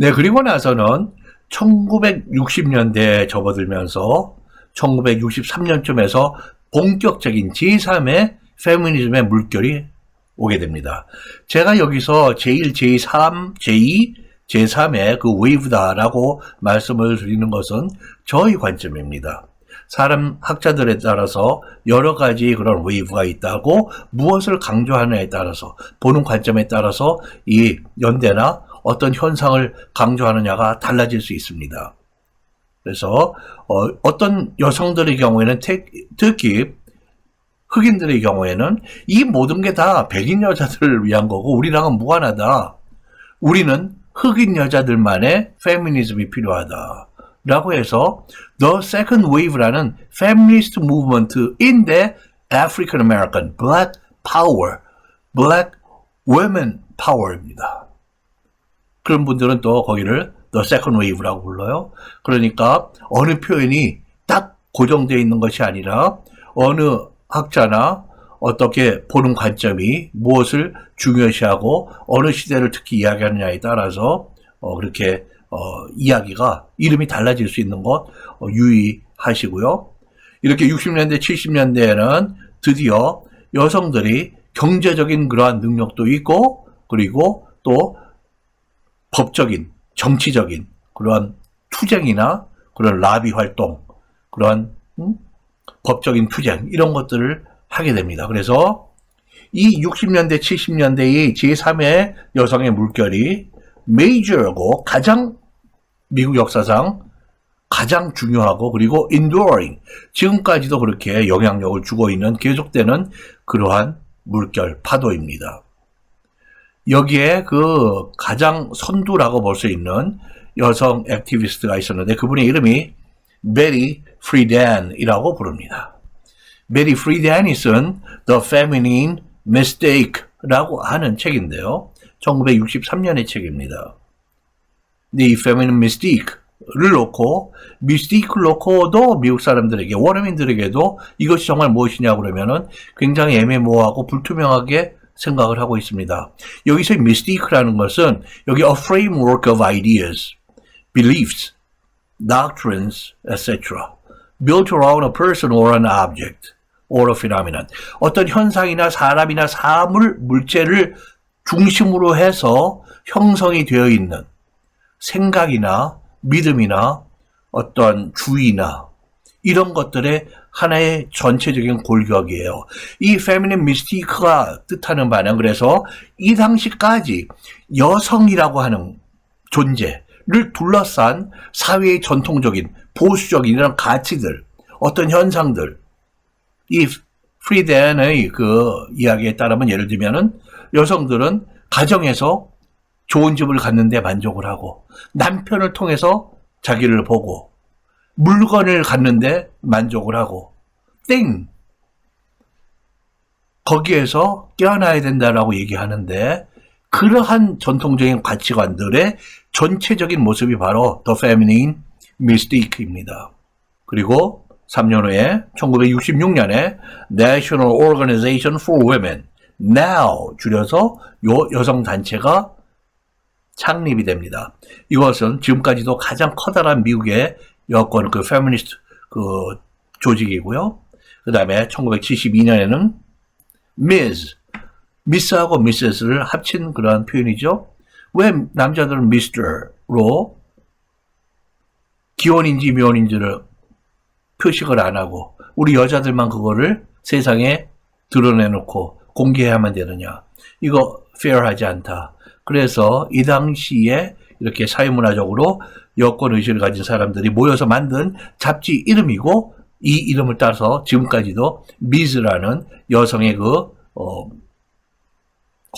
네, 그리고 나서는 1960년대에 접어들면서 1963년쯤에서 본격적인 제3의 페미니즘의 물결이 오게 됩니다. 제가 여기서 제1, 제3, 제2, 제3의 그 웨이브다라고 말씀을 드리는 것은 저희 관점입니다. 사람 학자들에 따라서 여러 가지 그런 웨이브가 있다고 무엇을 강조하느냐에 따라서 보는 관점에 따라서 이 연대나 어떤 현상을 강조하느냐가 달라질 수 있습니다. 그래서 어떤 여성들의 경우에는 특히 흑인들의 경우에는 이 모든 게 다 백인 여자들을 위한 거고 우리랑은 무관하다. 우리는 흑인 여자들만의 페미니즘이 필요하다. 라고 해서 The Second Wave라는 feminist movement in the African American Black Power, Black Women Power입니다. 그런 분들은 또 거기를 The Second Wave라고 불러요. 그러니까 어느 표현이 딱 고정되어 있는 것이 아니라 어느 학자나 어떻게 보는 관점이 무엇을 중요시하고 어느 시대를 특히 이야기하느냐에 따라서 그렇게 이야기가 이름이 달라질 수 있는 것 유의하시고요. 이렇게 60년대, 70년대에는 드디어 여성들이 경제적인 그러한 능력도 있고 그리고 또 법적인, 정치적인 그러한 투쟁이나 그런 라비 활동, 그러한 법적인 투쟁 이런 것들을 하게 됩니다. 그래서 이 60년대, 70년대의 제3의 여성의 물결이 메이저고 가장 미국 역사상 가장 중요하고 그리고 enduring 지금까지도 그렇게 영향력을 주고 있는 계속되는 그러한 물결 파도입니다. 여기에 그 가장 선두라고 볼 수 있는 여성 액티비스트가 있었는데 그분의 이름이 베리 프리단이라고 부릅니다. 베리 프리단이 쓴 The Feminine Mistake라고 하는 책인데요. 1963년의 책입니다. 근데 이 Feminine Mystique를 놓고 미스티크를 놓고도 미국 사람들에게 원어민들에게도 이것이 정말 무엇이냐고 그러면은 굉장히 애매모호하고 불투명하게 생각을 하고 있습니다. 여기서 미스티크라는 것은 여기 a framework of ideas, beliefs, doctrines, etc. built around a person or an object or a phenomenon. 어떤 현상이나 사람이나 사물, 물체를 중심으로 해서 형성이 되어 있는 생각이나 믿음이나 어떤 주의나 이런 것들의 하나의 전체적인 골격이에요. 이 feminine mystique가 뜻하는 바는 그래서 이 당시까지 여성이라고 하는 존재를 둘러싼 사회의 전통적인 보수적인 이런 가치들, 어떤 현상들, 이 프리덴의 그 이야기에 따르면 예를 들면은 여성들은 가정에서 좋은 집을 갖는데 만족을 하고 남편을 통해서 자기를 보고 물건을 갖는데 만족을 하고 땡 거기에서 깨어나야 된다라고 얘기하는데 그러한 전통적인 가치관들의 전체적인 모습이 바로 The Feminine Mystique입니다. 그리고 3년 후에 1966년에 National Organization for Women, NOW 줄여서 여성 단체가 창립이 됩니다. 이것은 지금까지도 가장 커다란 미국의 여권 그 페미니스트 그 조직이고요. 그 다음에 1972년에는 미스하고 미세스를 합친 그러한 표현이죠. 왜 남자들은 미스터로 기혼인지 미혼인지를 표식을 안 하고 우리 여자들만 그거를 세상에 드러내놓고 공개해야만 되느냐. 이거 페어하지 않다. 그래서 이 당시에 이렇게 사회문화적으로 여권의식을 가진 사람들이 모여서 만든 잡지 이름이고 이 이름을 따라서 지금까지도 미즈라는 여성의 그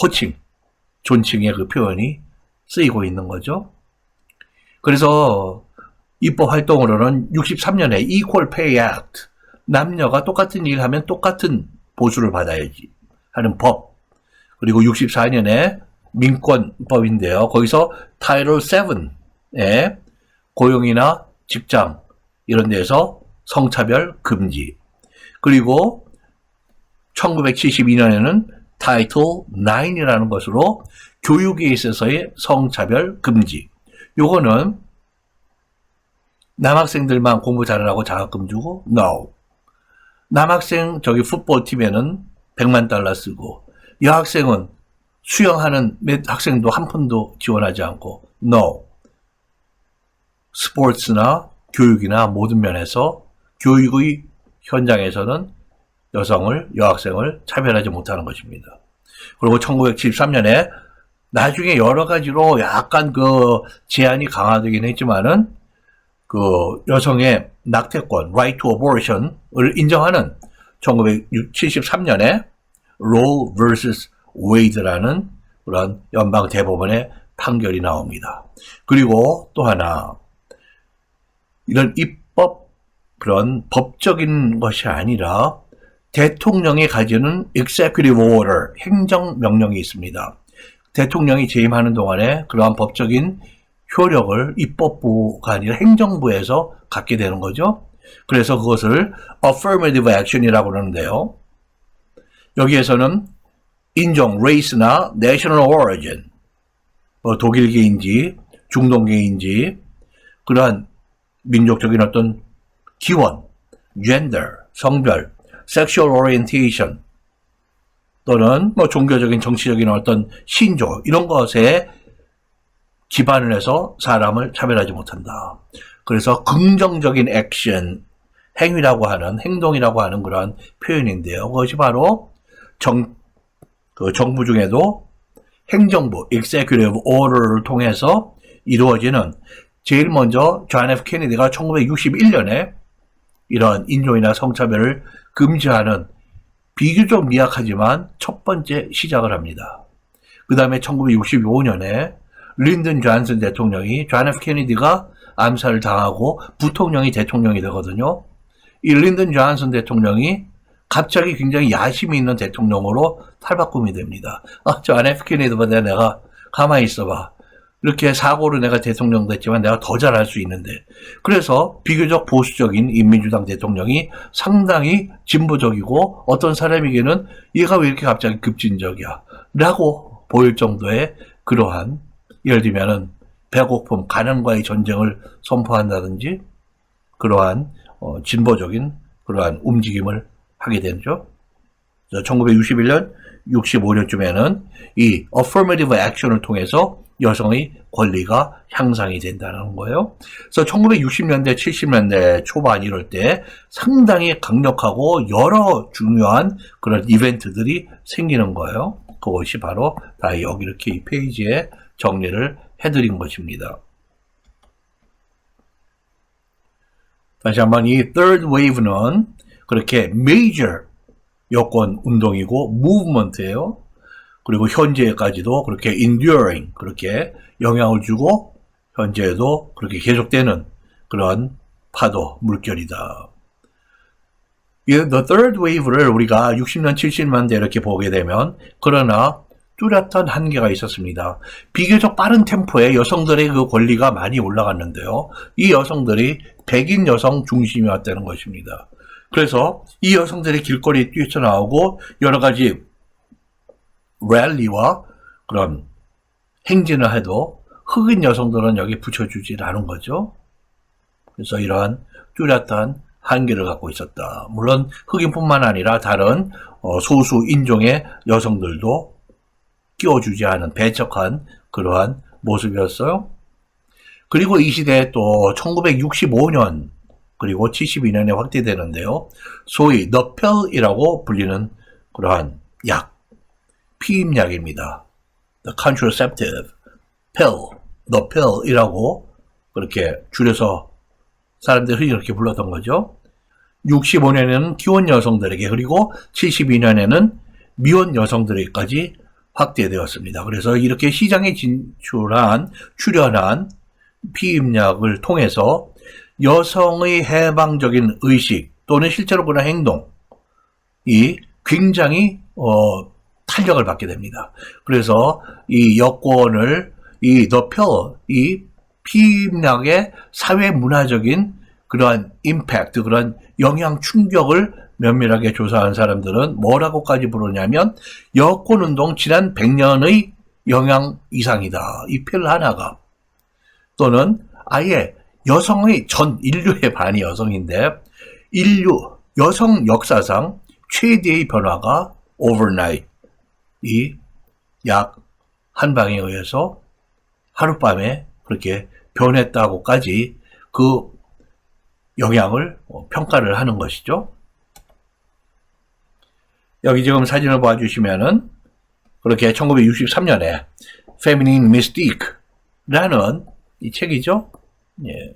호칭, 존칭의 그 표현이 쓰이고 있는 거죠. 그래서 입법 활동으로는 63년에 Equal Pay Act, 남녀가 똑같은 일을 하면 똑같은 보수를 받아야지 하는 법. 그리고 64년에 민권법인데요. 거기서 타이틀 7에 고용이나 직장 이런 데서 성차별 금지. 그리고 1972년에는 타이틀 9이라는 것으로 교육에 있어서의 성차별 금지. 요거는 남학생들만 공부 잘하라고 자격금 주고? No. 남학생 저기 풋볼팀에는 100만 달러 쓰고 여학생은 수영하는 몇 학생도 한 푼도 지원하지 않고 No. 스포츠나 교육이나 모든 면에서 교육의 현장에서는 여학생을 차별하지 못하는 것입니다. 그리고 1973년에 나중에 여러 가지로 약간 그 제한이 강화되긴 했지만은 그 여성의 낙태권, right to abortion을 인정하는 1973년에 Roe vs. Wade라는 그런 연방 대법원의 판결이 나옵니다. 그리고 또 하나, 이런 입법, 그런 법적인 것이 아니라 대통령이 가지는 executive order, 행정명령이 있습니다. 대통령이 재임하는 동안에 그러한 법적인 효력을 입법부가 아니라 행정부에서 갖게 되는 거죠. 그래서 그것을 affirmative action이라고 그러는데요. 여기에서는 인종, race나 national origin, 독일계인지 중동계인지 그러한 민족적인 어떤 기원, gender, 성별, sexual orientation 또는 종교적인 정치적인 어떤 신조 이런 것에 기반을 해서 사람을 차별하지 못한다. 그래서 긍정적인 액션, 행위라고 하는, 행동이라고 하는 그런 표현인데요. 그것이 바로 정부 중에도 행정부, executive order를 통해서 이루어지는 제일 먼저 존 F 케네디가 1961년에 이런 인종이나 성차별을 금지하는 비교적 미약하지만 첫 번째 시작을 합니다. 그 다음에 1965년에 린든 존슨 대통령이 존 F 케네디가 암살을 당하고 부통령이 대통령이 되거든요. 이 린든 존슨 대통령이 갑자기 굉장히 야심이 있는 대통령으로 탈바꿈이 됩니다. 존 F 케네디보다 내가 가만히 있어봐. 이렇게 사고로 내가 대통령 됐지만 내가 더 잘할 수 있는데. 그래서 비교적 보수적인 이 민주당 대통령이 상당히 진보적이고 어떤 사람에게는 얘가 왜 이렇게 갑자기 급진적이야 라고 보일 정도의 그러한 예를 들면은 배고픔, 가난과의 전쟁을 선포한다든지 그러한 진보적인 그러한 움직임을 하게 되죠. 1961년, 65년쯤에는 이 affirmative action을 통해서 여성의 권리가 향상이 된다는 거예요. 그래서 1960년대, 70년대 초반 이럴 때 상당히 강력하고 여러 중요한 그런 이벤트들이 생기는 거예요. 그것이 바로 다 여기 이렇게 이 페이지에 정리를 해드린 것입니다. 다시 한번 이 third wave는 그렇게 major 여권 운동이고 movement예요. 그리고 현재까지도 그렇게 enduring 그렇게 영향을 주고 현재에도 그렇게 계속되는 그런 파도 물결이다. 이 the third wave를 우리가 60년 70년대 이렇게 보게 되면 그러나 뚜렷한 한계가 있었습니다. 비교적 빠른 템포에 여성들의 그 권리가 많이 올라갔는데요. 이 여성들이 백인 여성 중심이었다는 것입니다. 그래서 이 여성들이 길거리에 뛰쳐나오고 여러 가지 랠리와 그런 행진을 해도 흑인 여성들은 여기 붙여주지 않은 거죠. 그래서 이러한 뚜렷한 한계를 갖고 있었다. 물론 흑인뿐만 아니라 다른 소수 인종의 여성들도 끼워주지 않은 배척한 그러한 모습이었어요. 그리고 이 시대에 또 1965년 그리고 72년에 확대되는데요. 소위 너펠이라고 불리는 그러한 약, 피임약입니다. The contraceptive pill, 너펠이라고 그렇게 줄여서 사람들이 흔히 그렇게 불렀던 거죠. 65년에는 기혼 여성들에게 그리고 72년에는 미혼 여성들에게까지 확대되었습니다. 그래서 이렇게 시장에 출현한 피임약을 통해서 여성의 해방적인 의식 또는 실제로 그런 행동이 굉장히 탄력을 받게 됩니다. 그래서 이 여권을 이 피임약의 사회 문화적인 그러한 임팩트, 그런 영향 충격을 면밀하게 조사한 사람들은 뭐라고까지 부르냐면 여권운동 지난 100년의 영향 이상이다. 이 필 하나가. 또는 아예 여성의 전 인류의 반이 여성인데 인류 여성 역사상 최대의 변화가 overnight 이 약 한 방에 의해서 하룻밤에 그렇게 변했다고까지 그 영향을 평가를 하는 것이죠. 여기 지금 사진을 봐주시면은 그렇게 1963년에 Feminine Mystique라는 이 책이죠. 예.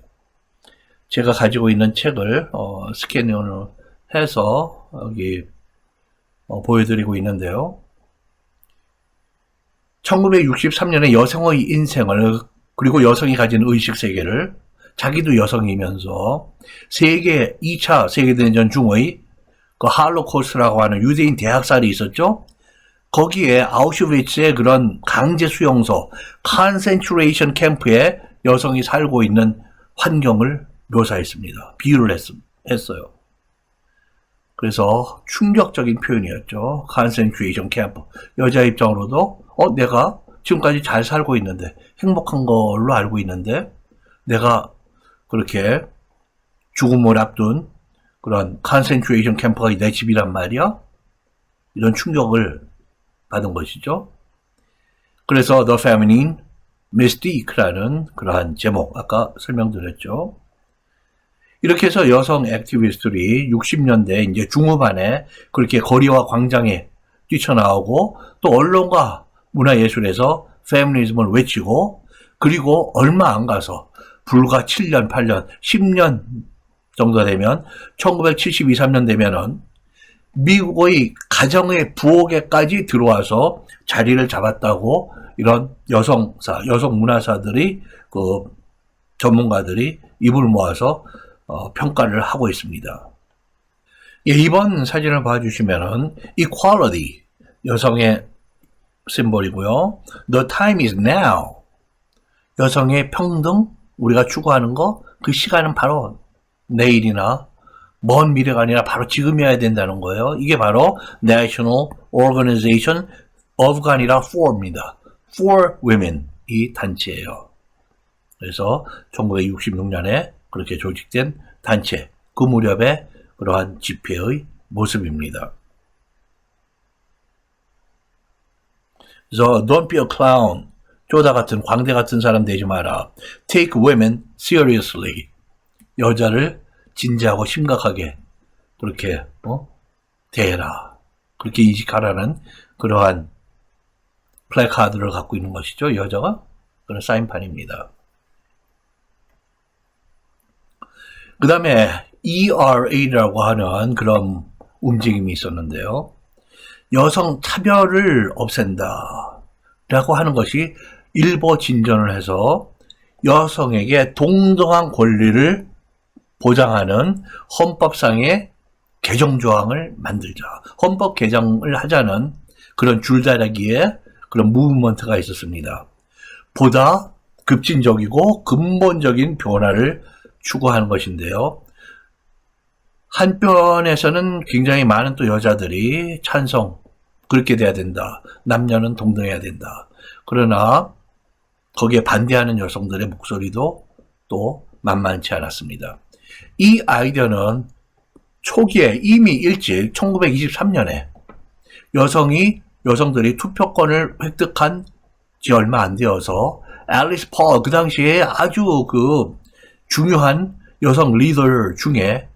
제가 가지고 있는 책을 스캔을 해서 여기 보여드리고 있는데요. 1963년에 여성의 인생을 그리고 여성이 가진 의식세계를 자기도 여성이면서 2차 세계대전 중의 그 할로코스트라고 하는 유대인 대학살이 있었죠. 거기에 아우슈비츠의 그런 강제 수용소, 컨센트레이션 캠프에 여성이 살고 있는 환경을 묘사했습니다. 비유를 했어요. 그래서 충격적인 표현이었죠. 컨센트레이션 캠프. 여자 입장으로도 내가 지금까지 잘 살고 있는데 행복한 걸로 알고 있는데 내가 그렇게 죽음을 앞둔 그런 컨센트레이션 캠프가 내 집이란 말이야? 이런 충격을 받은 것이죠. 그래서 The Feminine Mystique라는 그러한 제목 아까 설명드렸죠. 이렇게 해서 여성 액티비스트들이 60년대 이제 중후반에 그렇게 거리와 광장에 뛰쳐나오고 또 언론과 문화예술에서 페미니즘을 외치고 그리고 얼마 안 가서 불과 7년, 8년, 10년 정도 되면 1972, 3년 되면은 미국의 가정의 부엌에까지 들어와서 자리를 잡았다고 이런 여성사, 여성 문화사들이 그 전문가들이 입을 모아서 평가를 하고 있습니다. 예, 이번 사진을 봐주시면은 equality 여성의 심볼이고요. The time is now 여성의 평등 우리가 추구하는 거 그 시간은 바로 내일이나 먼 미래가 아니라 바로 지금이어야 된다는 거예요. 이게 바로 National Organization of가 아니라 for입니다. For Women 이 단체예요. 그래서 1966년에 그렇게 조직된 단체 그 무렵의 그러한 집회의 모습입니다. 그래서 Don't be a clown 쪼다 같은 광대 같은 사람 되지 마라. Take women seriously 여자를 진지하고 심각하게 그렇게 대해라. 그렇게 인식하라는 그러한 플래카드를 갖고 있는 것이죠. 여자가 그런 사인판입니다. 그 다음에 ERA라고 하는 그런 움직임이 있었는데요. 여성 차별을 없앤다 라고 하는 것이 일보 진전을 해서 여성에게 동등한 권리를 보장하는 헌법상의 개정조항을 만들자. 헌법 개정을 하자는 그런 줄다리기에 그런 무브먼트가 있었습니다. 보다 급진적이고 근본적인 변화를 추구하는 것인데요. 한편에서는 굉장히 많은 또 여자들이 찬성, 그렇게 돼야 된다. 남녀는 동등해야 된다. 그러나 거기에 반대하는 여성들의 목소리도 또 만만치 않았습니다. 이 아이디어는 초기에 이미 일찍 1923년에 여성들이 투표권을 획득한 지 얼마 안 되어서 앨리스 폴, 그 당시에 아주 그 중요한 여성 리더 중에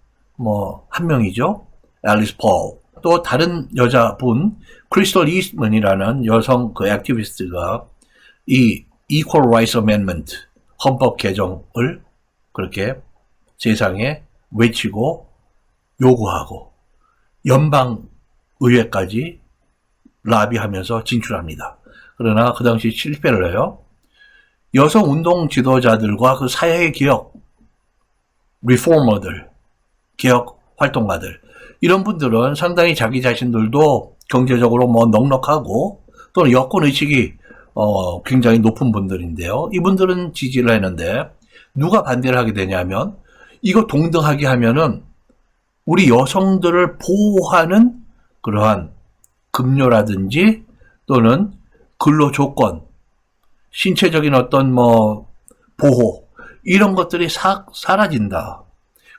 한 명이죠. 앨리스 폴. 또 다른 여자분 크리스털 이스트먼이라는 여성 그 액티비스트가 이 Equal Rights Amendment 헌법 개정을 그렇게 세상에 외치고 요구하고 연방 의회까지 라비하면서 진출합니다. 그러나 그 당시 실패를 해요. 여성 운동 지도자들과 그 사회 개혁 리포머들, 개혁 활동가들 이런 분들은 상당히 자기 자신들도 경제적으로 넉넉하고 또는 여권 의식이 굉장히 높은 분들인데요. 이분들은 지지를 했는데 누가 반대를 하게 되냐면 이거 동등하게 하면은 우리 여성들을 보호하는 그러한 급료라든지 또는 근로 조건, 신체적인 어떤 보호 이런 것들이 사라진다.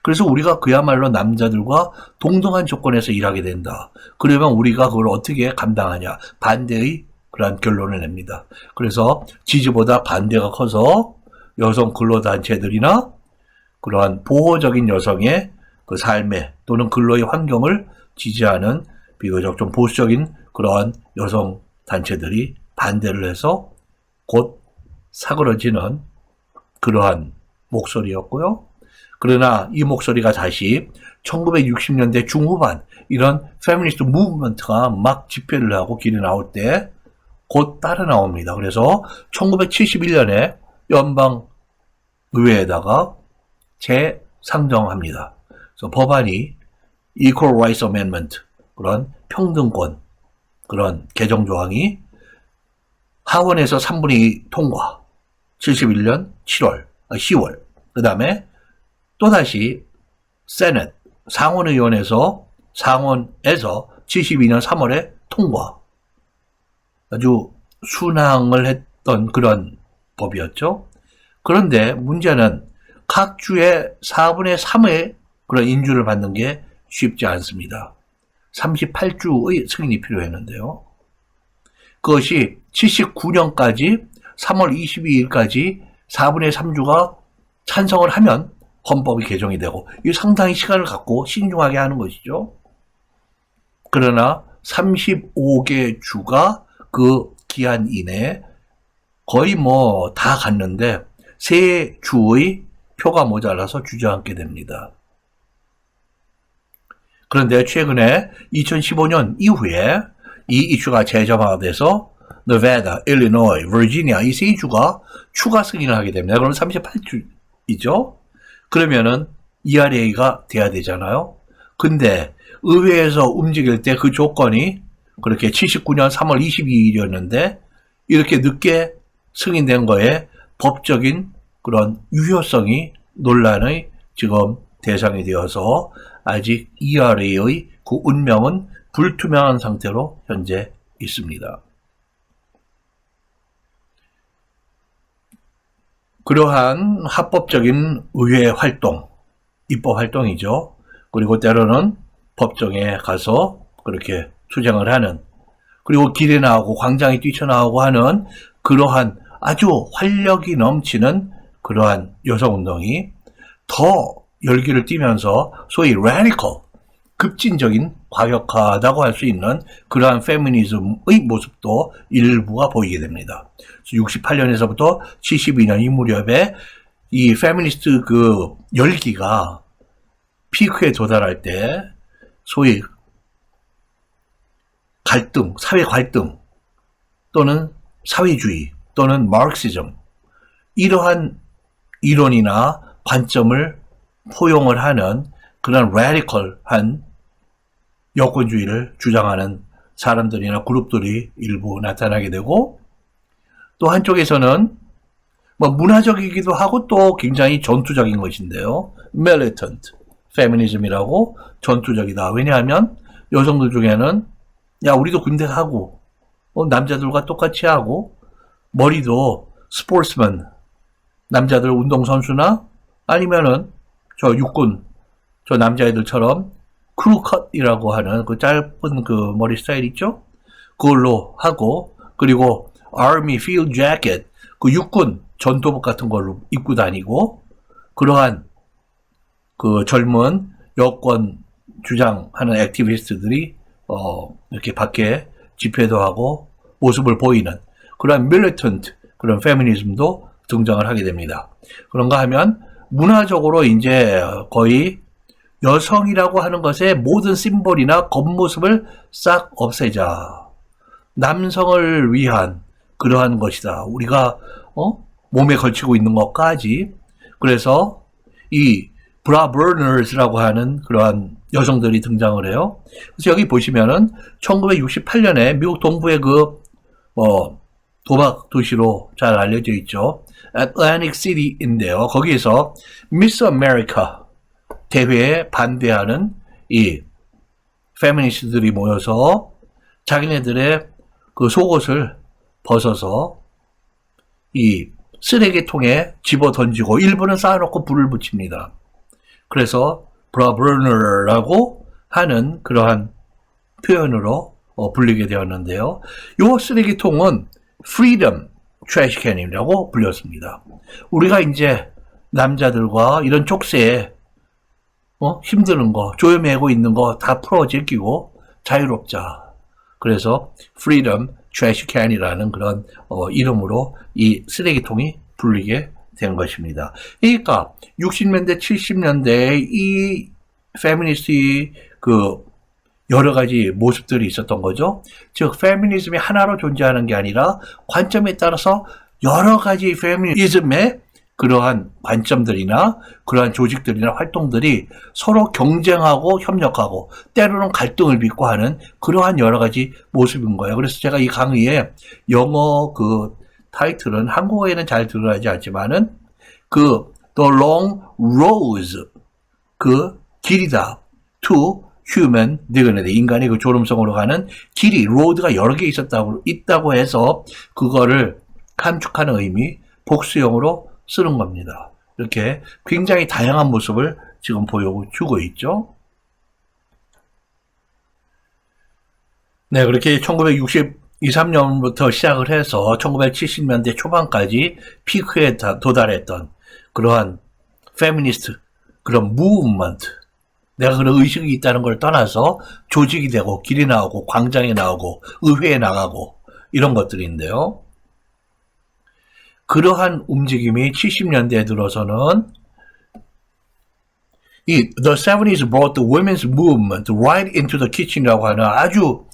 그래서 우리가 그야말로 남자들과 동등한 조건에서 일하게 된다. 그러면 우리가 그걸 어떻게 감당하냐. 반대의 그러한 결론을 냅니다. 그래서 지지보다 반대가 커서 여성 근로단체들이나 그러한 보호적인 여성의 그 삶의 또는 근로의 환경을 지지하는 비교적 좀 보수적인 그러한 여성 단체들이 반대를 해서 곧 사그러지는 그러한 목소리였고요. 그러나 이 목소리가 다시 1960년대 중후반 이런 페미니스트 무브먼트가 막 집회를 하고 길에 나올 때 곧 따라 나옵니다. 그래서 1971년에 연방 의회에다가 재상정합니다. 그래서 법안이 Equal Rights Amendment 그런 평등권 그런 개정 조항이 하원에서 3분의 2 통과 71년 10월 그 다음에 또다시 세넷 상원의원에서 72년 3월에 통과 아주 순항을 했던 그런 법이었죠. 그런데 문제는 각 주의 4분의 3의 그런 인주를 받는 게 쉽지 않습니다. 38주의 승인이 필요했는데요. 그것이 79년까지 3월 22일까지 4분의 3주가 찬성을 하면 헌법이 개정이 되고 이 상당히 시간을 갖고 신중하게 하는 것이죠. 그러나 35개 주가 그 기한 이내에 거의 뭐 다 갔는데 세 주의 표가 모자라서 주저앉게 됩니다. 그런데 최근에 2015년 이후에 이 이슈가 재점화돼서 네바다, 일리노이, 버지니아 이 세 주가 추가 승인을 하게 됩니다. 그럼 38주이죠. 그러면은 ERA가 돼야 되잖아요. 근데 의회에서 움직일 때 그 조건이 그렇게 79년 3월 22일이었는데 이렇게 늦게 승인된 거에 법적인 그런 유효성이 논란의 지금 대상이 되어서 아직 ERA의 그 운명은 불투명한 상태로 현재 있습니다. 그러한 합법적인 의회 활동, 입법 활동이죠. 그리고 때로는 법정에 가서 그렇게 투쟁을 하는, 그리고 길에 나오고 광장에 뛰쳐나오고 하는 그러한 아주 활력이 넘치는 그러한 여성운동이 더 열기를 띠면서 소위 radical, 급진적인 과격하다고 할 수 있는 그러한 페미니즘의 모습도 일부가 보이게 됩니다. 68년에서부터 72년 이 무렵에 이 페미니스트 그 열기가 피크에 도달할 때 소위 갈등, 사회 갈등 또는 사회주의 또는 마르크시즘 이러한 이론이나 관점을 포용을 하는 그런 라디컬한 여권주의를 주장하는 사람들이나 그룹들이 일부 나타나게 되고 또 한쪽에서는 뭐 문화적이기도 하고 또 굉장히 전투적인 것인데요. militant 페미니즘이라고 전투적이다. 왜냐하면 여성들 중에는 야 우리도 군대 가고 남자들과 똑같이 하고 머리도 스포츠맨 남자들 운동선수나 아니면은 저 육군 저 남자애들처럼 크루컷이라고 하는 그 짧은 그 머리 스타일 있죠? 그걸로 하고 그리고 Army Field Jacket 그 육군 전투복 같은 걸로 입고 다니고 그러한 그 젊은 여권 주장하는 액티비스트들이 이렇게 밖에 집회도 하고 모습을 보이는 그런 밀리턴트 그런 페미니즘도 등장을 하게 됩니다. 그런가 하면 문화적으로 이제 거의 여성이라고 하는 것의 모든 심볼이나 겉모습을 싹 없애자. 남성을 위한 그러한 것이다. 우리가 몸에 걸치고 있는 것까지. 그래서 이 브라버너스라고 하는 그러한 여성들이 등장을 해요. 그래서 여기 보시면은 1968년에 미국 동부의 그 도박 도시로 잘 알려져 있죠. 애틀랜틱 시티인데요. 거기에서 미스 아메리카 대회에 반대하는 이 페미니스트들이 모여서 자기네들의 그 속옷을 벗어서 이 쓰레기통에 집어 던지고 일부는 쌓아놓고 불을 붙입니다. 그래서 burner라고 하는 그러한 표현으로 불리게 되었는데요. 이 쓰레기통은 freedom trash can이라고 불렸습니다. 우리가 이제 남자들과 이런 족쇄에 힘드는 거, 조여매고 있는 거 다 풀어 제끼고 자유롭자. 그래서 freedom trash can이라는 그런 이름으로 이 쓰레기통이 불리게 된 것입니다. 그러니까 60년대, 70년대에 이 페미니스트의 그 여러 가지 모습들이 있었던 거죠. 즉 페미니즘이 하나로 존재하는 게 아니라 관점에 따라서 여러 가지 페미니즘의 그러한 관점들이나 그러한 조직들이나 활동들이 서로 경쟁하고 협력하고 때로는 갈등을 빚고 하는 그러한 여러 가지 모습인 거예요. 그래서 제가 이 강의에 영어 그 타이틀은 한국어에는 잘 드러나지 않지만은 그 The Long Road 그 길이다 to Human Dignity 인간의 그 존엄성으로 가는 길이 로드가 여러 개 있다고 해서 그거를 함축하는 의미 복수형으로 쓰는 겁니다. 이렇게 굉장히 다양한 모습을 지금 보여주고 있죠. 네, 그렇게 1963년부터 시작을 해서 1970년대 초반까지 피크에 도달했던 그러한 페미니스트, 그런 무브먼트, 내가 그런 의식이 있다는 걸 떠나서 조직이 되고 길이 나오고 광장에 나오고 의회에 나가고 이런 것들인데요. 그러한 움직임이 70년대에 들어서는 The 70s brought the women's movement right into the kitchen이라고 하는 아주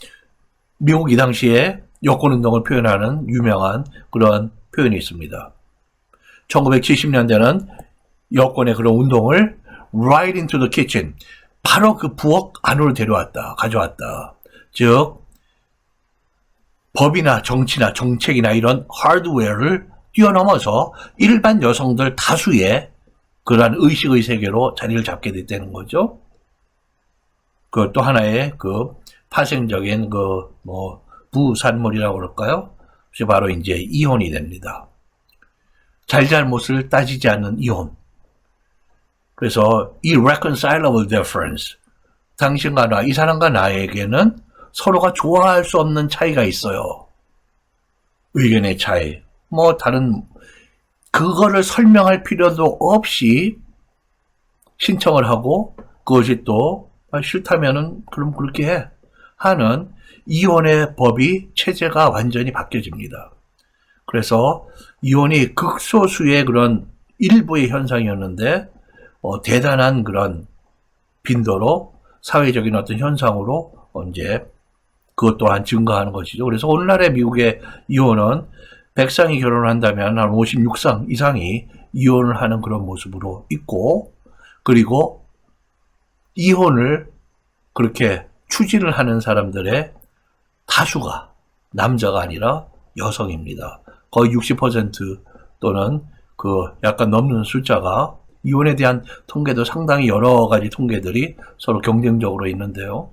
미국 이 당시에 여권운동을 표현하는 유명한 그런 표현이 있습니다. 1970년대는 여권의 그런 운동을 right into the kitchen, 바로 그 부엌 안으로 가져왔다. 즉 법이나 정치나 정책이나 이런 하드웨어를 뛰어넘어서 일반 여성들 다수의 그러한 의식의 세계로 자리를 잡게 됐다는 거죠. 그 또 하나의 그 파생적인 그 부산물이라고 그럴까요? 바로 이제 이혼이 됩니다. 잘잘못을 따지지 않는 이혼. 그래서 irreconcilable difference. 당신과 나, 이 사람과 나에게는 서로가 좋아할 수 없는 차이가 있어요. 의견의 차이. 다른 그거를 설명할 필요도 없이 신청을 하고 그것이 또 싫다면은 그럼 그렇게 해 하는 이혼의 법이 체제가 완전히 바뀌어집니다. 그래서 이혼이 극소수의 그런 일부의 현상이었는데 대단한 그런 빈도로 사회적인 어떤 현상으로 이제 그것 또한 증가하는 것이죠. 그래서 오늘날의 미국의 이혼은 100쌍이 결혼을 한다면 한 56쌍 이상이 이혼을 하는 그런 모습으로 있고, 그리고 이혼을 그렇게 추진을 하는 사람들의 다수가 남자가 아니라 여성입니다. 거의 60% 또는 그 약간 넘는 숫자가 이혼에 대한 통계도 상당히 여러 가지 통계들이 서로 경쟁적으로 있는데요.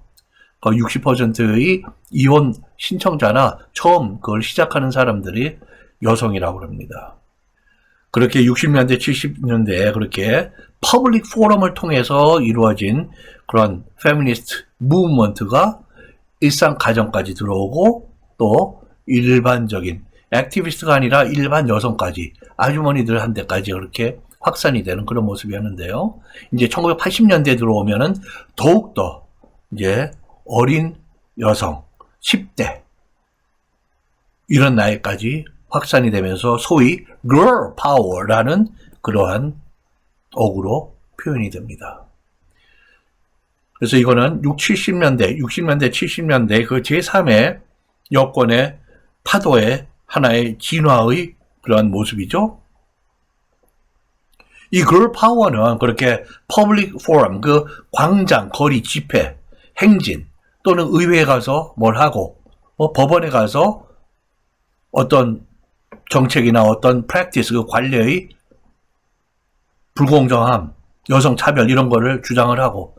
거의 60%의 이혼 신청자나 처음 그걸 시작하는 사람들이 여성이라고 합니다. 그렇게 60년대, 70년대에 그렇게 퍼블릭 포럼을 통해서 이루어진 그런 페미니스트 무브먼트가 일상 가정까지 들어오고 또 일반적인 액티비스트가 아니라 일반 여성까지 아주머니들 한테까지 그렇게 확산이 되는 그런 모습이었는데요. 이제 1980년대에 들어오면은 더욱더 이제 어린 여성, 10대 이런 나이까지 확산이 되면서 소위 girl power라는 그러한 어구로 표현이 됩니다. 그래서 이거는 60년대, 70년대 그 제3의 여권의 파도의 하나의 진화의 그러한 모습이죠. 이 girl power는 그렇게 public forum, 그 광장, 거리, 집회, 행진 또는 의회에 가서 뭘 하고 법원에 가서 어떤 정책이나 어떤 practice, 그 관례의 불공정함, 여성 차별 이런 거를 주장을 하고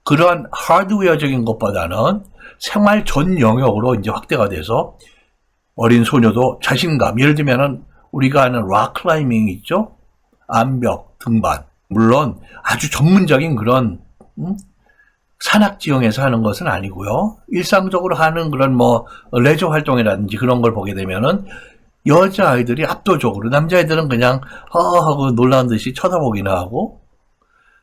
그러한 하드웨어적인 것보다는 생활 전 영역으로 이제 확대가 돼서 어린 소녀도 자신감, 예를 들면은 우리가 아는 락 클라이밍 있죠? 암벽, 등반. 물론 아주 전문적인 그런 산악 지형에서 하는 것은 아니고요. 일상적으로 하는 그런 뭐 레저 활동이라든지 그런 걸 보게 되면은 여자아이들이 압도적으로, 남자아이들은 그냥 하고 놀라운 듯이 쳐다보기나 하고,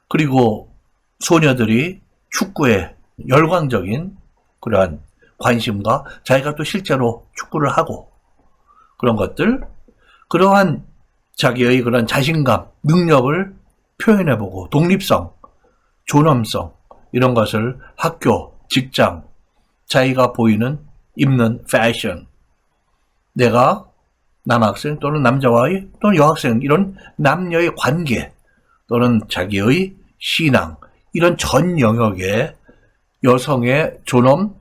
그리고 소녀들이 축구에 열광적인 그러한 관심과 자기가 또 실제로 축구를 하고 그런 것들, 그러한 자기의 그런 자신감, 능력을 표현해보고 독립성, 존엄성 이런 것을 학교, 직장, 자기가 보이는 입는 패션, 내가 남학생 또는 남자와의 또는 여학생 이런 남녀의 관계 또는 자기의 신앙 이런 전 영역에 여성의 존엄,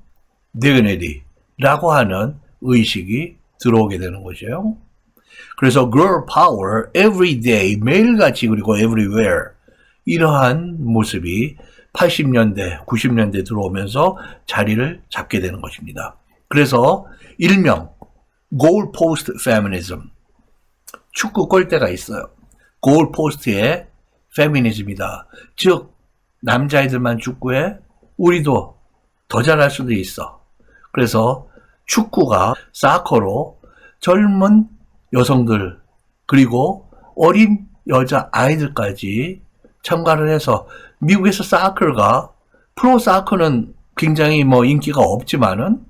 dignity 라고 하는 의식이 들어오게 되는 것이에요. 그래서 girl power every day 매일같이 그리고 everywhere 이러한 모습이 80년대, 90년대 들어오면서 자리를 잡게 되는 것입니다. 그래서 일명 goalpost feminism, 축구 골대가 있어요. goalpost의 페미니즘이다. 즉 남자애들만 축구해? 우리도 더 잘할 수도 있어. 그래서 축구가 사커로 젊은 여성들 그리고 어린 여자 아이들까지 참가를 해서, 미국에서 사커가, 프로 사커는 굉장히 뭐 인기가 없지만은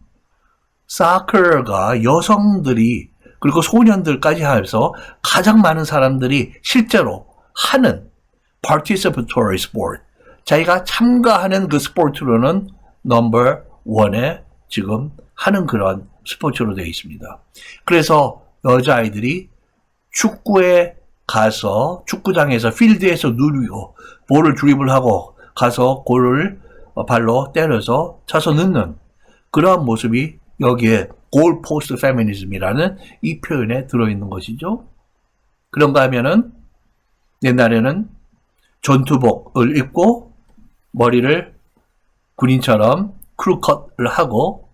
사커가 여성들이 그리고 소년들까지 해서 가장 많은 사람들이 실제로 하는 participatory sport, 자기가 참가하는 그 스포츠로는 넘버 원에 지금 하는 그런 스포츠로 되어 있습니다. 그래서 여자아이들이 축구에 가서 축구장에서 필드에서 누리고 볼을 드리블하고 가서 골을 발로 때려서 차서 넣는 그러한 모습이 여기에 골포스트 페미니즘이라는 이 표현에 들어있는 것이죠. 그런가 하면은 옛날에는 전투복을 입고 머리를 군인처럼 크루컷을 하고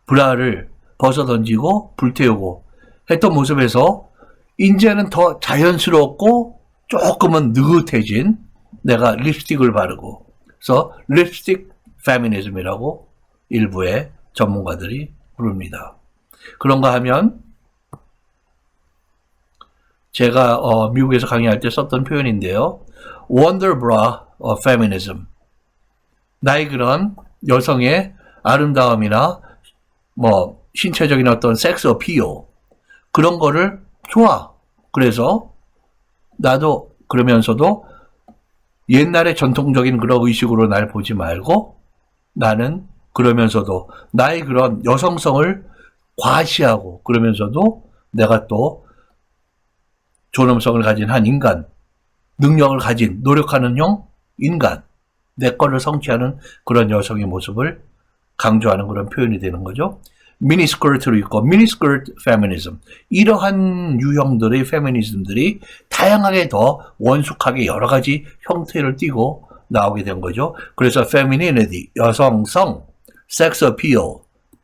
브라를 벗어던지고 불태우고 했던 모습에서 이제는 더 자연스럽고 조금은 느긋해진 내가 립스틱을 바르고, 그래서 립스틱 페미니즘이라고 일부의 전문가들이 부릅니다. 그런가 하면 제가 미국에서 강의할 때 썼던 표현인데요. Wonder Bra Feminism. 나의 그런 여성의 아름다움이나 뭐 신체적인 어떤 섹스 어피어 그런 거를 좋아. 그래서 나도 그러면서도 옛날의 전통적인 그런 의식으로 날 보지 말고 나는 그러면서도 나의 그런 여성성을 과시하고 그러면서도 내가 또 존엄성을 가진 한 인간, 능력을 가진 노력하는 형 인간, 내 거를 성취하는 그런 여성의 모습을 강조하는 그런 표현이 되는 거죠. 미니스커트로 있고 미니스커트 페미니즘, 이러한 유형들의 페미니즘들이 다양하게 더 원숙하게 여러 가지 형태를 띠고 나오게 된 거죠. 그래서 femininity, 여성성, sex appeal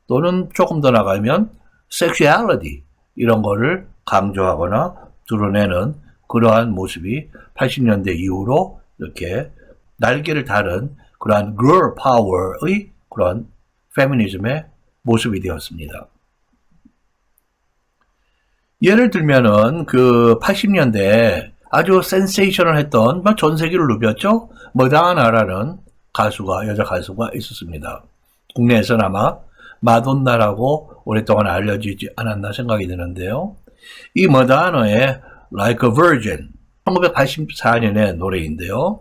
또는 조금 더 나가면 sexuality 이런 거를 강조하거나 드러내는 그러한 모습이 80년대 이후로 이렇게 날개를 달은 그러한 girl power의 그런 페미니즘의 모습이 되었습니다. 예를 들면은 그 80년대 아주 센세이션을 했던 전 세계를 누볐죠. 머다나라는 가수가, 여자 가수가 있었습니다. 국내에서는 아마 마돈나라고 오랫동안 알려지지 않았나 생각이 드는데요. 이 머다나의 Like a Virgin 1984년의 노래인데요.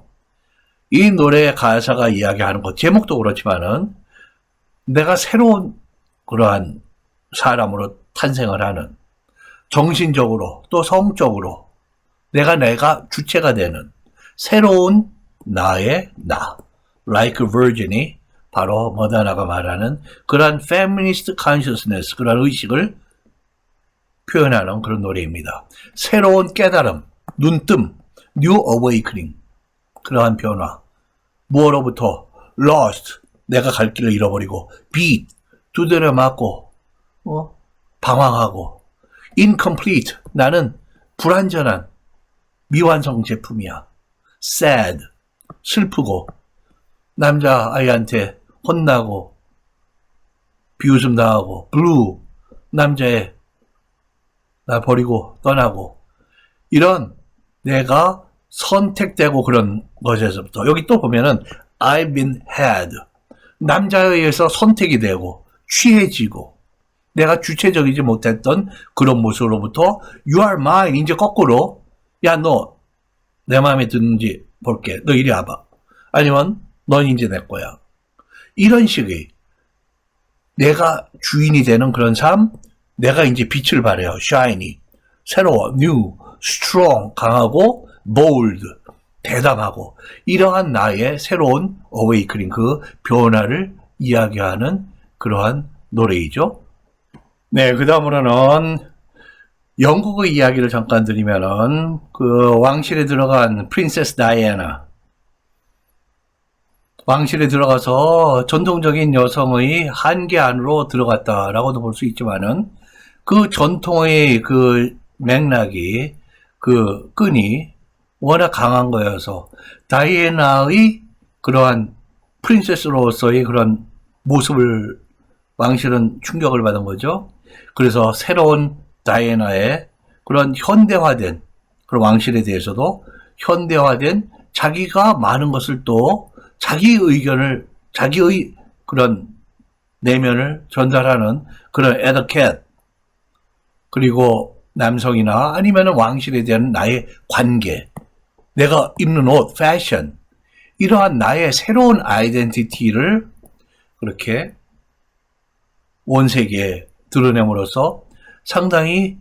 이 노래의 가사가 이야기하는 것, 제목도 그렇지만은 내가 새로운 그러한 사람으로 탄생을 하는, 정신적으로 또 성적으로 내가 주체가 되는 새로운 나의 나, Like a Virgin이 바로 머다나가 말하는 그러한 feminist consciousness, 그런 의식을 표현하는 그런 노래입니다. 새로운 깨달음, 눈뜸, new awakening, 그러한 변화, 무엇로부터 lost, 내가 갈 길을 잃어버리고, beat, 두드려 맞고, 방황하고, incomplete, 나는 불완전한 미완성 제품이야. sad, 슬프고 남자아이한테 혼나고 비웃음 당하고 blue, 남자애 나 버리고 떠나고 이런 내가 선택되고 그런 것에서부터 여기 또 보면은 I've been had 남자에 의해서 선택이 되고 취해지고 내가 주체적이지 못했던 그런 모습으로부터 You are mine 이제 거꾸로 야 너 내 마음에 드는지 볼게 너 이리 와봐 아니면 넌 이제 내 거야 이런 식의 내가 주인이 되는 그런 삶 내가 이제 빛을 발해요 shiny 새로워 new strong 강하고 bold 대담하고 이러한 나의 새로운 awakening 그 변화를 이야기하는 그러한 노래이죠. 네, 그 다음으로는 영국의 이야기를 잠깐 드리면은 그 왕실에 들어간 프린세스 다이애나 왕실에 들어가서 전통적인 여성의 한계 안으로 들어갔다라고도 볼 수 있지만은 그 전통의 그 맥락이 그 끈이 워낙 강한 거여서 다이애나의 그러한 프린세스로서의 그런 모습을 왕실은 충격을 받은 거죠. 그래서 새로운 다이애나의 그런 현대화된 그런 왕실에 대해서도 현대화된 자기가 많은 것을 또 자기 의견을 자기의 그런 내면을 전달하는 그런 에더캣 그리고 남성이나 아니면 왕실에 대한 나의 관계 내가 입는 옷, 패션 이러한 나의 새로운 아이덴티티를 그렇게 온 세계에 드러냄으로써 상당히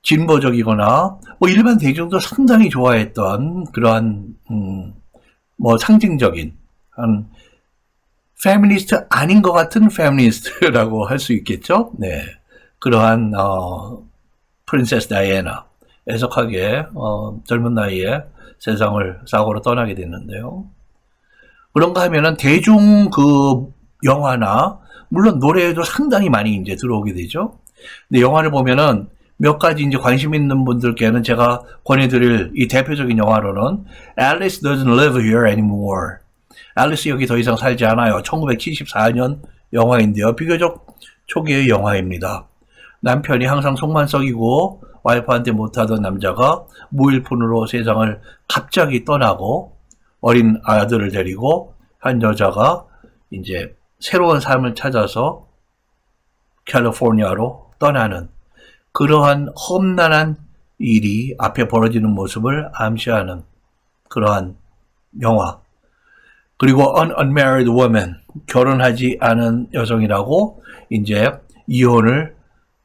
진보적이거나 뭐 일반 대중도 상당히 좋아했던 그러한 뭐 상징적인 한 페미니스트 아닌 것 같은 페미니스트라고 할 수 있겠죠. 네, 그러한 프린세스 다이애나 애석하게 젊은 나이에 세상을 사고로 떠나게 됐는데요. 그런가 하면은 대중 그 영화나 물론 노래에도 상당히 많이 이제 들어오게 되죠. 근데 영화를 보면은 몇 가지 이제 관심 있는 분들께는 제가 권해드릴 이 대표적인 영화로는 Alice Doesn't Live Here Anymore. 앨리스 여기 더 이상 살지 않아요. 1974년 영화인데요. 비교적 초기의 영화입니다. 남편이 항상 속만 썩이고 와이프한테 못하던 남자가 무일푼으로 세상을 갑자기 떠나고 어린 아들을 데리고 한 여자가 이제 새로운 삶을 찾아서 캘리포니아로 떠나는 그러한 험난한 일이 앞에 벌어지는 모습을 암시하는 그러한 영화. 그리고 An Unmarried Woman, 결혼하지 않은 여성이라고 이제 이혼을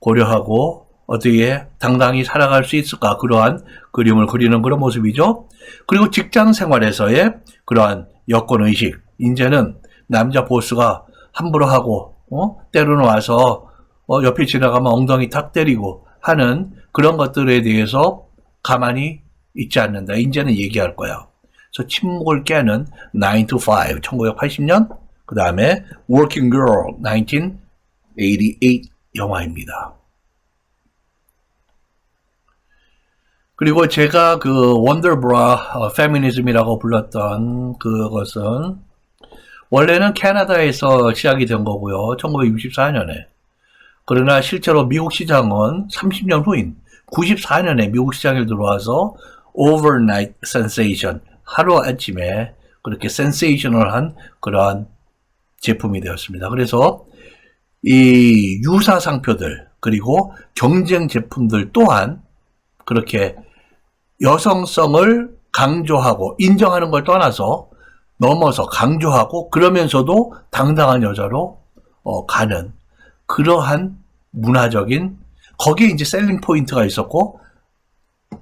고려하고 어떻게 당당히 살아갈 수 있을까 그러한 그림을 그리는 그런 모습이죠. 그리고 직장 생활에서의 그러한 여건의식, 이제는 남자 보스가 함부로 하고 때로는 와서 옆에 지나가면 엉덩이 탁 때리고 하는 그런 것들에 대해서 가만히 있지 않는다. 이제는 얘기할 거야. 그래서 침묵을 깨는 9 to 5, 1980년, 그 다음에 Working Girl, 1988 영화입니다. 그리고 제가 그 원더브라 페미니즘이라고 불렀던 그것은 원래는 캐나다에서 시작이 된 거고요. 1964년에. 그러나 실제로 미국 시장은 30년 후인 94년에 미국 시장에 들어와서 overnight sensation, 하루아침에 그렇게 센세이셔널한 그러한 제품이 되었습니다. 그래서 이 유사 상표들 그리고 경쟁 제품들 또한 그렇게 여성성을 강조하고 인정하는 걸 떠나서 넘어서 강조하고 그러면서도 당당한 여자로 가는 그러한 문화적인 거기에 이제 셀링 포인트가 있었고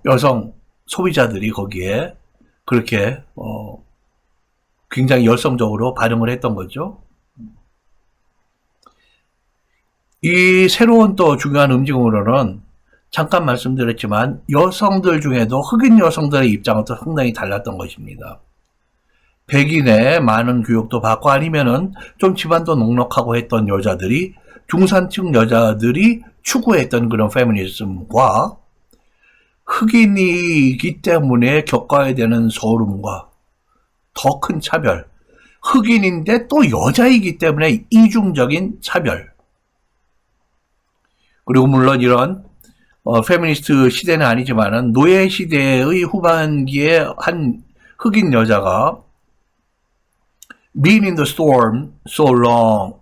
여성 소비자들이 거기에 그렇게 굉장히 열성적으로 반응을 했던 거죠. 이 새로운 또 중요한 움직임으로는 잠깐 말씀드렸지만 여성들 중에도 흑인 여성들의 입장은 또 상당히 달랐던 것입니다. 백인의 많은 교육도 받고 아니면은 좀 집안도 넉넉하고 했던 '중산층 여자들이 추구했던 그런 페미니즘과 흑인이기 때문에 겪어야 되는 서름과 더 큰 차별, 흑인인데 또 여자이기 때문에 이중적인 차별. 그리고 물론 이런 페미니스트 시대는 아니지만은 노예 시대의 후반기에 한 흑인 여자가 Been in the storm so long,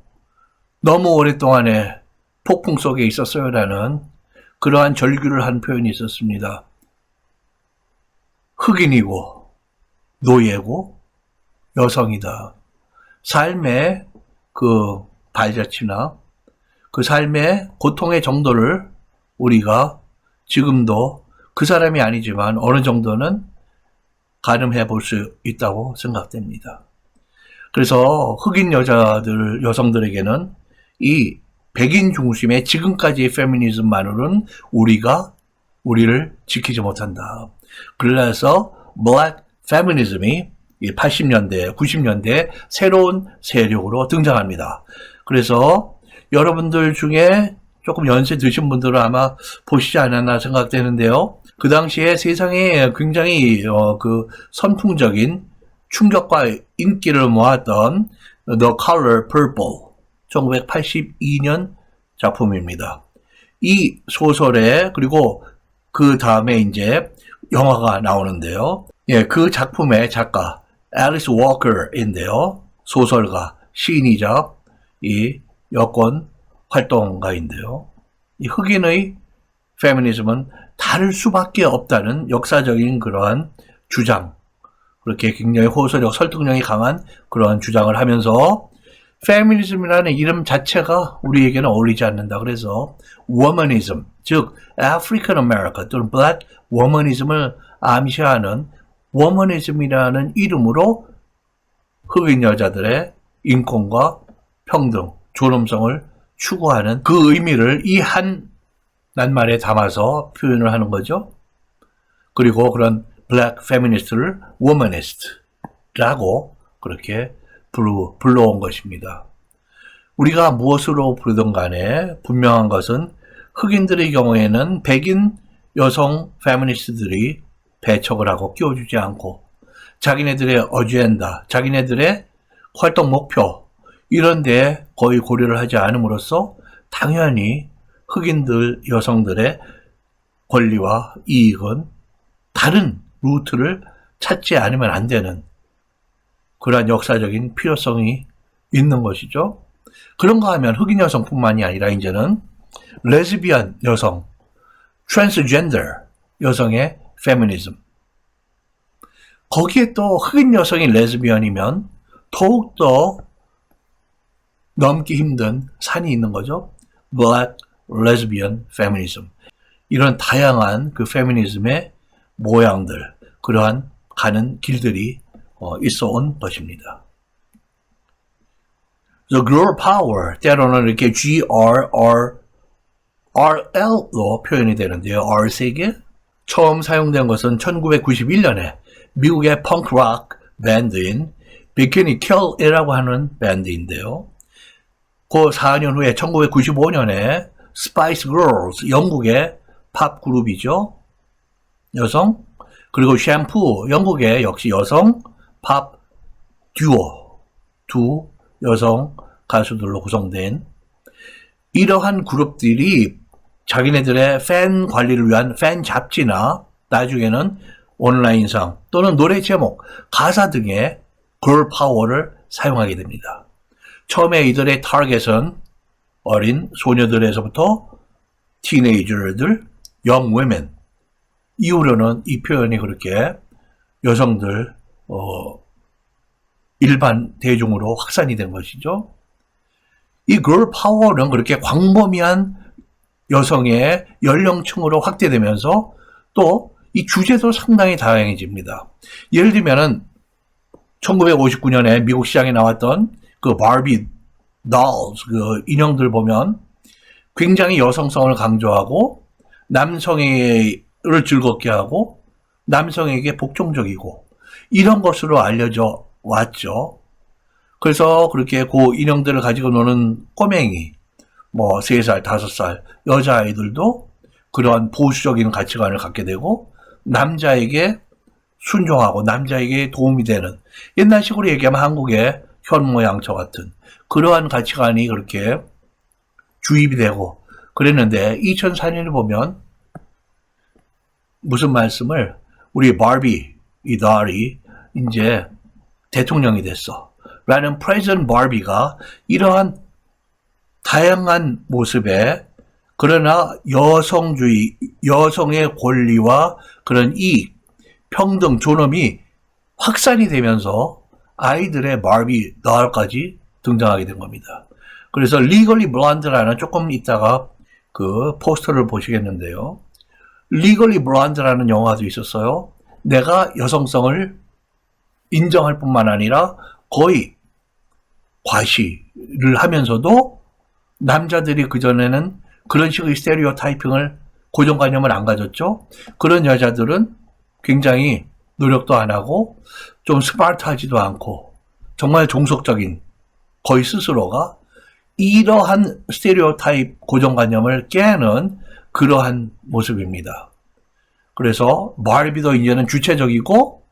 너무 오랫동안에 폭풍 속에 있었어요라는 그러한 절규를 한 표현이 있었습니다. 흑인이고 노예고 여성이다. 삶의 그 발자취나 그 삶의 고통의 정도를 우리가 지금도 그 사람이 아니지만 어느 정도는 가늠해 볼 수 있다고 생각됩니다. 그래서 흑인 여성들에게는 이 백인 중심의 지금까지의 페미니즘만으로는 우리를 지키지 못한다. 그래서 블랙 페미니즘이 80년대, 90년대 새로운 세력으로 등장합니다. 그래서 여러분들 중에 조금 연세 드신 분들은 아마 보시지 않았나 생각되는데요. 그 당시에 세상에 굉장히 그 선풍적인 충격과 인기를 모았던 The Color Purple 1982년 작품입니다. 이 소설에 그리고 그 다음에 이제 영화가 나오는데요. 예, 그 작품의 작가 앨리스 워커인데요. 소설가, 시인이자 이 여권 활동가인데요. 이 흑인의 페미니즘은 다를 수밖에 없다는 역사적인 그러한 주장, 그렇게 굉장히 호소력, 설득력이 강한 그러한 주장을 하면서 페미니즘이라는 이름 자체가 우리에게는 어울리지 않는다. 그래서 womanism, 즉 African American 또는 Black womanism을 암시하는 womanism이라는 이름으로 흑인 여자들의 인권과 평등, 존엄성을 추구하는 그 의미를 이 한 낱말에 담아서 표현을 하는 거죠. 그리고 그런 블랙 페미니스트를 womanist라고 그렇게 불러온 것입니다. 우리가 무엇으로 부르든 간에 분명한 것은 흑인들의 경우에는 백인 여성 페미니스트들이 배척을 하고 끼워주지 않고 자기네들의 어젠다, 자기네들의 활동 목표 이런 데 거의 고려를 하지 않음으로써 당연히 흑인들 여성들의 권리와 이익은 다른 루트를 찾지 않으면 안 되는 그러한 역사적인 필요성이 있는 것이죠. 그런가 하면 흑인 여성뿐만이 아니라 이제는 레즈비언 여성, 트랜스젠더 여성의 페미니즘. 거기에 또 흑인 여성이 레즈비언이면 더욱더 넘기 힘든 산이 있는 거죠. Black Lesbian Feminism. 이런 다양한 그 페미니즘의 모양들, 그러한 가는 길들이 있어 온 것입니다. The Girl Power, 때로는 이렇게 GRRL로 표현이 되는데요. R 3개. 처음 사용된 것은 1991년에 미국의 펑크락 밴드인 비키니 킬이라고 하는 밴드인데요. 그 4년 후에 1995년에 스파이스 걸스, 영국의 팝 그룹이죠. 여성. 그리고 샴푸, 영국의 역시 여성 팝 듀오, 두 여성 가수들로 구성된 이러한 그룹들이 자기네들의 팬 관리를 위한 팬 잡지나 나중에는 온라인상 또는 노래 제목, 가사 등의 걸 파워를 사용하게 됩니다. 처음에 이들의 타겟은 어린 소녀들에서부터 티네이저들, young women. 이후로는 이 표현이 그렇게 여성들, 일반 대중으로 확산이 된 것이죠. 이 걸 파워는 그렇게 광범위한 여성의 연령층으로 확대되면서 또 이 주제도 상당히 다양해집니다. 예를 들면은 1959년에 미국 시장에 나왔던 그 바비 dolls, 그 인형들 보면 굉장히 여성성을 강조하고 남성을 즐겁게 하고 남성에게 복종적이고 이런 것으로 알려져 왔죠. 그래서 그렇게 그 인형들을 가지고 노는 꼬맹이, 뭐 3살, 5살 여자아이들도 그런 보수적인 가치관을 갖게 되고 남자에게 순종하고 남자에게 도움이 되는 옛날식으로 얘기하면 한국의 현모양처 같은 그러한 가치관이 그렇게 주입이 되고 그랬는데 2004년에 보면 무슨 말씀을 우리 바비 이 딸이 이제 대통령이 됐어 라는 프레젠트 바비가 이러한 다양한 모습에 그러나 여성주의, 여성의 권리와 그런 이익, 평등, 존엄이 확산이 되면서 아이들의 바비 dol까지 등장하게 된 겁니다. 그래서 Legally Blonde라는 조금 이따가 그 포스터를 보시겠는데요. Legally Blonde라는 영화도 있었어요. 내가 여성성을 인정할 뿐만 아니라 거의 과시를 하면서도 남자들이 그전에는 그런 식의 스테레오타이핑을 고정관념을 안 가졌죠. 그런 여자들은 굉장히 노력도 안 하고 좀 스마트하지도 않고 정말 종속적인 거의 스스로가 이러한 스테레오타입 고정관념을 깨는 그러한 모습입니다. 그래서 바비도 이제는 주체적이고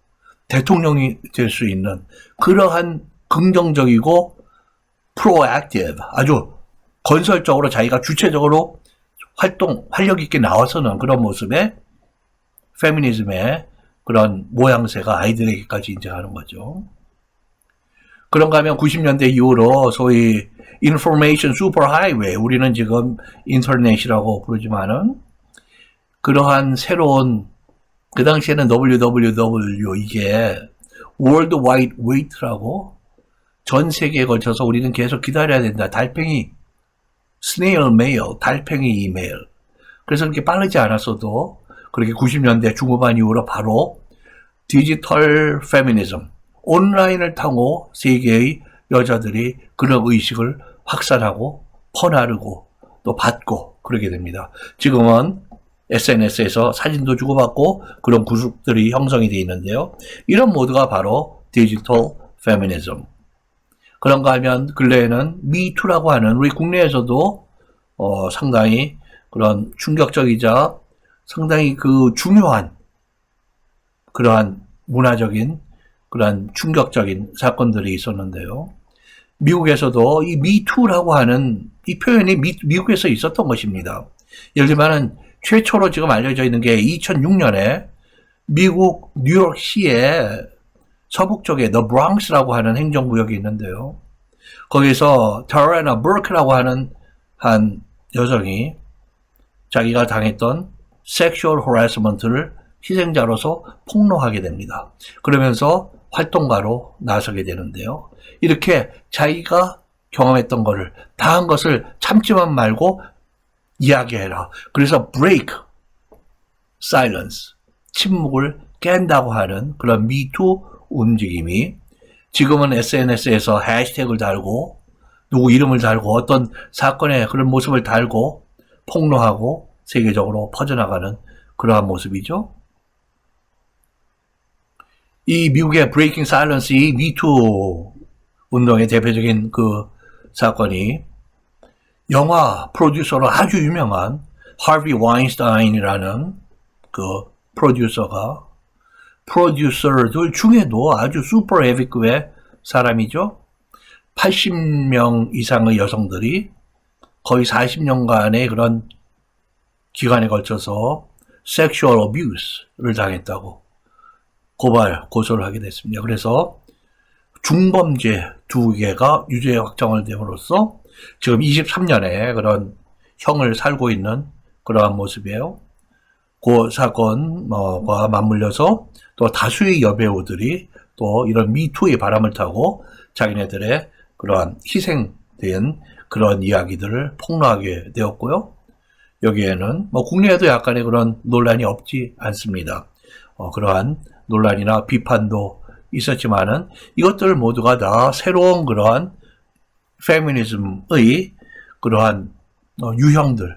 대통령이 될 수 있는 그러한 긍정적이고 프로액티브 아주 건설적으로 자기가 주체적으로 활력 있게 나와서는 그런 모습의 페미니즘의 그런 모양새가 아이들에게까지 인정하는 거죠. 그런가 하면 90년대 이후로 소위 인포메이션 슈퍼하이웨이 우리는 지금 인터넷이라고 부르지만은 그러한 새로운 그 당시에는 WWW 이게 월드 와이드 웨이트라고 전 세계에 걸쳐서 우리는 계속 기다려야 된다. 달팽이 스네일 메일, 달팽이 이메일. 그래서 그렇게 빠르지 않았어도 그렇게 90년대 중후반 이후로 바로 디지털 페미니즘, 온라인을 타고 세계의 여자들이 그런 의식을 확산하고 퍼나르고 또 받고 그러게 됩니다. 지금은 SNS에서 사진도 주고받고 그런 그룹들이 형성이 되어 있는데요. 이런 모두가 바로 디지털 페미니즘. 그런가 하면 근래에는 미투라고 하는 우리 국내에서도 상당히 그런 충격적이자 상당히 그 중요한 그러한 문화적인 그러한 충격적인 사건들이 있었는데요. 미국에서도 이 미투라고 하는 이 표현이 미국에서 있었던 것입니다. 예를 들면 최초로 지금 알려져 있는 게 2006년에 미국 뉴욕시의 서북 쪽에 The Bronx라고 하는 행정구역이 있는데요. 거기서 타라나 버크라고 하는 한 여성이 자기가 당했던 섹슈얼 허래스먼트를 희생자로서 폭로하게 됩니다. 그러면서 활동가로 나서게 되는데요. 이렇게 자기가 경험했던 것을 다한 것을 참지만 말고 이야기해라. 그래서 break silence 침묵을 깬다고 하는 그런 미투 움직임이 지금은 SNS에서 해시태그를 달고 누구 이름을 달고 어떤 사건의 그런 모습을 달고 폭로하고 세계적으로 퍼져나가는 그러한 모습이죠. 이 미국의 브레이킹 사일런스 이 미투 운동의 대표적인 그 사건이 영화 프로듀서로 아주 유명한 하비 와인스타인이라는 그 프로듀서가 프로듀서들 중에도 아주 슈퍼 헤비급의 사람이죠. 80명 이상의 여성들이 거의 40년간의 그런 기간에 걸쳐서 섹슈얼 어뷰스를 당했다고 고소를 하게 됐습니다. 그래서 중범죄 2개가 유죄 확정을 됨으로써 지금 23년에 그런 형을 살고 있는 그러한 모습이에요. 그 사건과 맞물려서 또 다수의 여배우들이 또 이런 미투의 바람을 타고 자기네들의 그러한 희생된 그런 이야기들을 폭로하게 되었고요. 여기에는 뭐 국내에도 약간의 그런 논란이 없지 않습니다. 그러한 논란이나 비판도 있었지만은 이것들 모두가 다 새로운 그러한 페미니즘의 그러한 유형들이죠.